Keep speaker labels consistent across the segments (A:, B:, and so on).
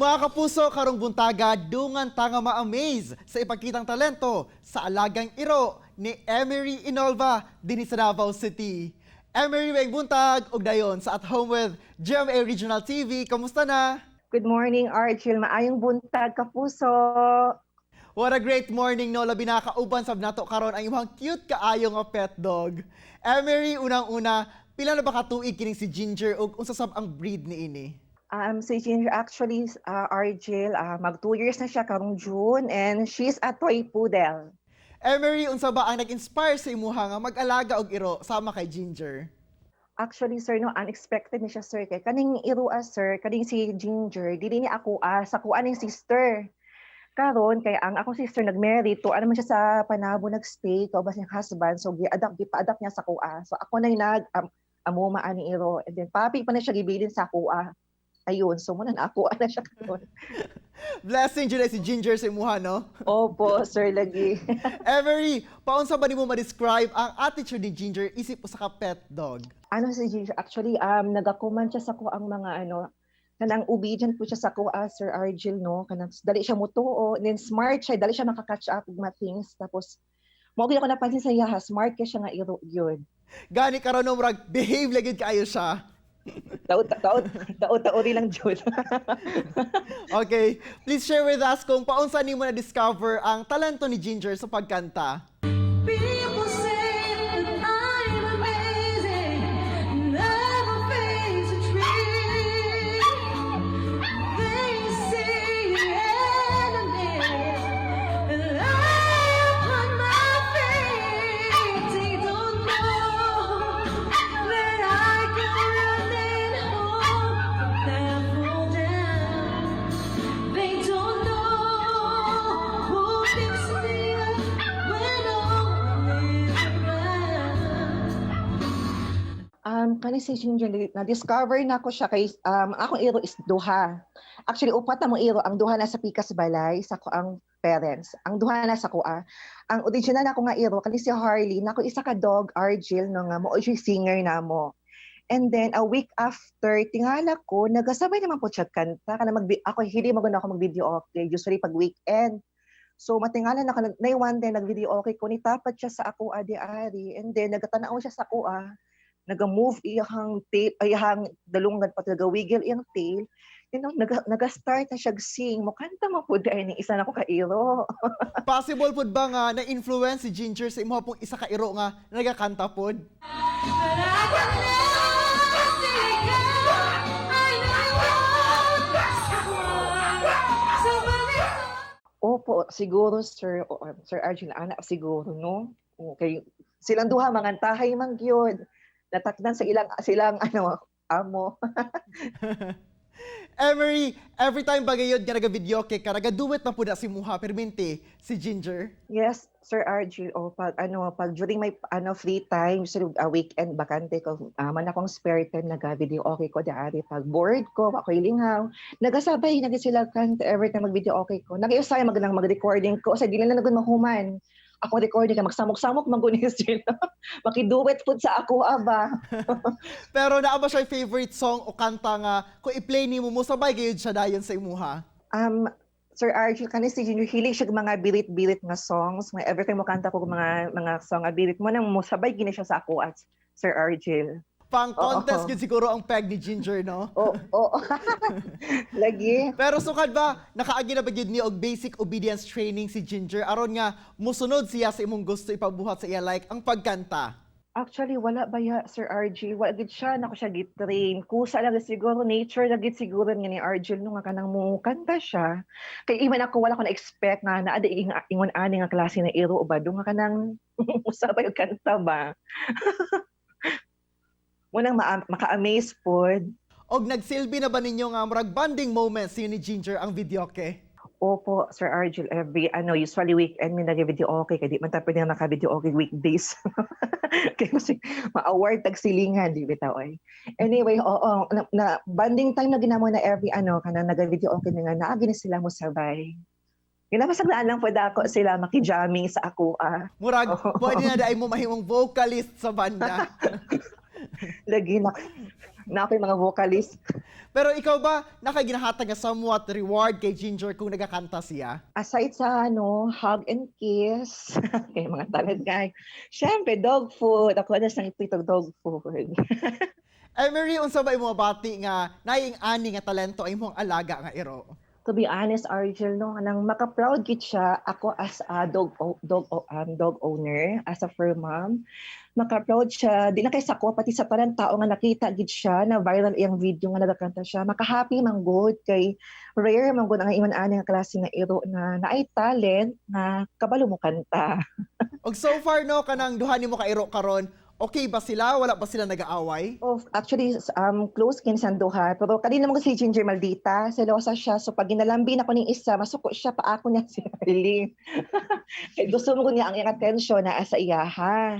A: Mga kapuso, karong buntaga, dungan tanga ma-amaze sa ipakitang talento sa alagang iro ni Emery Inolva din sa Davao City. Emery, may buntag, ug dayon sa At Home with GMA Regional TV. Kamusta na?
B: Good morning, Archil. Maayong buntag, kapuso.
A: What a great morning, no? Labi nakauban sab nato karon ang imong cute kaayo nga pet dog. Emery, unang-una, pila na ba ka tuig kining si Ginger ug unsa sab ang breed ni ini?
B: Si Ginger actually, Archil, mag 2 years na siya karong June and she's a toy poodle.
A: Emery, unsa ba ang nag-inspire sa imuha nga mag-alaga og iro sama kay Ginger?
B: Actually, sir, no, unexpected ni siya, sir. Kay kaning irua, sir, kaning si Ginger, dili ni ako, sa kuan ning sister. Karon kay ang akong sister nag-marry to ano man siya sa Panabo nag-stay to ba siyang husband so gi-adapt niya sa kuha. So ako na nag amuma ani iro and then papi pa na siya gibilin sa kuha. Ayun, so muna na ako na siya karon.
A: Blessing dyan si Ginger sa imuha, no?
B: Opo, sir, lagi.
A: Emery, paunsa ba nimo ma-describe ang attitude ni Ginger isip usa ka pet dog?
B: Ano si Ginger? Actually, nagakuman siya sa ko ang mga kanang obedient po siya sa ko, Sir Argil, no? Kanang dali siya mutuo, and then smart siya, dali siya maka-catch up with mga things. Tapos, mo ako napansin sa iya, smart ka siya nga iro yun.
A: Gani karon no murag behave lagid kaayo siya.
B: Tao rin lang Jud.
A: Okay, please share with us kung paunsa nimo na discover ang talento ni Ginger sa pagkanta.
C: People say that I'm amazing, never face a tree. They say enemy, and I upon my feet. They don't know that I can run and hope they'll fall down. They don't know who picks me up when all is around.
B: Kani si Ginger, na-discover na ko siya kay, akong iro is duha. Actually, upat na mong iro, ang duha na sa Pikas Balay, sa ko ang parents. Ang duha na sa kuha. Ang original na ko nga iro, kani si Harley, na ko isa ka dog, Argil, no nga mo, o singer na mo. And then, a week after, tingala ko, nagasabay naman po siya kanta. Ako, hindi maganda ako mag-video okay, usually pag weekend. So, matingala na ko, na one day, nag-video okay ko, nitapat siya sa ako, adi-ari. And then, nagatanaw siya sa ako, naga-move iyang tail, iyang dalungan pa naga-wiggle iyang tail. Naga-start na siya sing. Mukanta mo po dahil ni isa na ko ka-iro.
A: Possible pud ba nga na-influence si Ginger sa imuha pong isa ka iro nga nagakanta pod?
C: But I can never see you. I know you want somebody.
B: Opo, siguro, Sir, Sir Arjun, anak siguro, no? Okay. Silang duha, mangantahay mang gyud. Natakdan sa silang amo.
A: Emery, every time bagayod nga naga-video kay ka, naga-duet na po na si Muha, perminti, si Ginger.
B: Yes, Sir Arjun, pag during my free time, so weekend bakante ko, man akong spare time naga-video okay ko daari pag bored ko, ako'y lingaw. Nagasabay sila kanta every time mag-video okay ko. Nagiusay mag-recording ko sa dili na nagud mahuman. Ako recording ka, magsamok-samok magunis sila. Makiduet po sa ako, aba.
A: Pero naa ba siya favorite song o kanta nga kung i-play ni mo sabay gayud siya dayon sa imuha?
B: Sir Archie, kani si Ginger, hilig siya mga birit-birit nga songs. Every time mo kanta ko mga song nga birit mo, nang musabay gini siya sa ako at Sir Archie.
A: Pang contest yun siguro ang peg ni Ginger, no?
B: Oo. Lagi.
A: Pero sukad ba, nakaagi na ba yun ni og basic obedience training si Ginger aron nga musunod siya sa imong gusto ipabuhat sa iya like ang pagkanta?
B: Actually, wala ba ya, Sir RG? Wala gid siya, nako siya gitrain. Kusa lang siguro, nature lagi siguro nga ni RG no nga kanang mo kanta siya. Kay even ako wala ko na-expect nga na ada ingon ani nga klase na iro o ba do nga kanang usabay og kanta ba. Munang maka-amaze pod.
A: Og nagsilbi na ba ninyo nga murag bonding moments ni Ginger ang videoke?
B: Opo, Sir Argel, usually weekend may nag-video okay, kaya di man tayo pwede naka-video okay weekdays. Kaya kasi ma-award tagsilingan, di bitaw ay. Anyway, na banding time na ginamo na every kana nag-video okay nga, naagi na sila mo sabay. Ginapasaglaan lang po ako sila makijamming sa ako.
A: Murag, pwede na dahil mo mahimong vocalist sa banda.
B: Lagi na ako'y mga vocalist.
A: Pero ikaw ba, nakaginahatag nga somewhat reward kay Ginger kung nagakanta siya?
B: Aside sa hug and kiss, kay mga talent guy, syempre dog food. Ako na sang itong dog food.
A: Emery, unsa ba imong bati nga naing ani nga talento ay imong alaga nga iro?
B: To be honest, Argel, no, nang maka-proud gid siya ako as a dog owner, as a fur mom. Maka-proud siya, di na kay sako, pati sa parang tao nga nakita gid siya, na viral iyang video nga nagakanta siya. Maka-happy man good kay rare man good ang iman ani nga klase nga iro na naay talent na kabalo mo kanta.
A: Og so far no kanang duha nimo ka iro karon, okay ba sila? Wala ba sila nag-aaway?
B: Actually, close kin sa duha. Pero kanina mo si Ginger Maldita, selosa siya. So pag ginalambin ako ng isa, masuko siya pa ako niya si Arlene. Kaya gusto mo niya ang iyang attention na asa iyahan.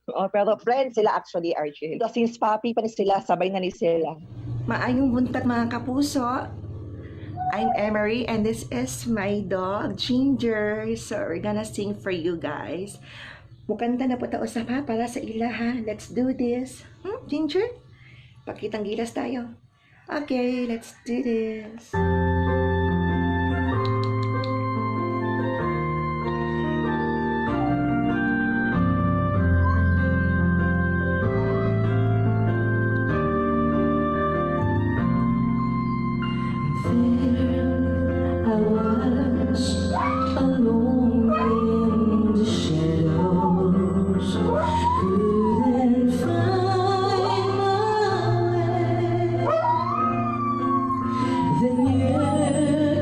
B: Pero friends sila actually, Archie. Since papi pa ni sila, sabay na ni sila.
D: Maayong buntag mga kapuso. I'm Emery and this is my dog, Ginger. So we're gonna sing for you guys. Mukanta na po ta usap ha para sa ila ha. Let's do this. Ginger? Pakitang gilas tayo. Okay, let's do this.
C: I was alone in the shadows, couldn't find my way. Then you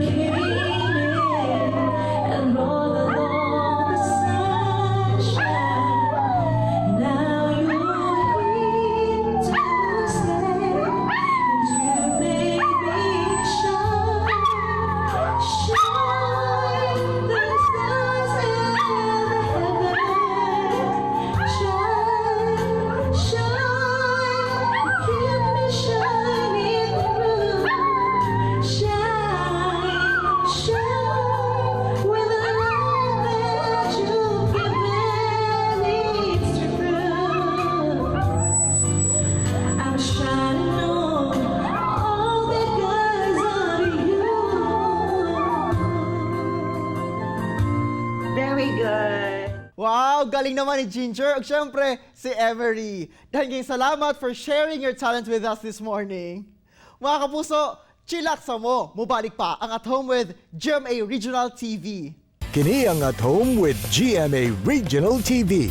C: came in and rolled along the sunshine. Now you're here to stay, and you made me shine. Shine, the stars in the heavens. Shine, shine, keep me shining through. Shine, shine, with the love that you've given, it's true. I'm shining on all because of you.
D: Very good.
A: Wow, galing naman ni Ginger. At syempre, si Emery. Dahil salamat for sharing your talent with us this morning. Mga kapuso, chillax mo. Mubalik pa ang At Home with GMA Regional TV.
E: Kini ang At Home with GMA Regional TV.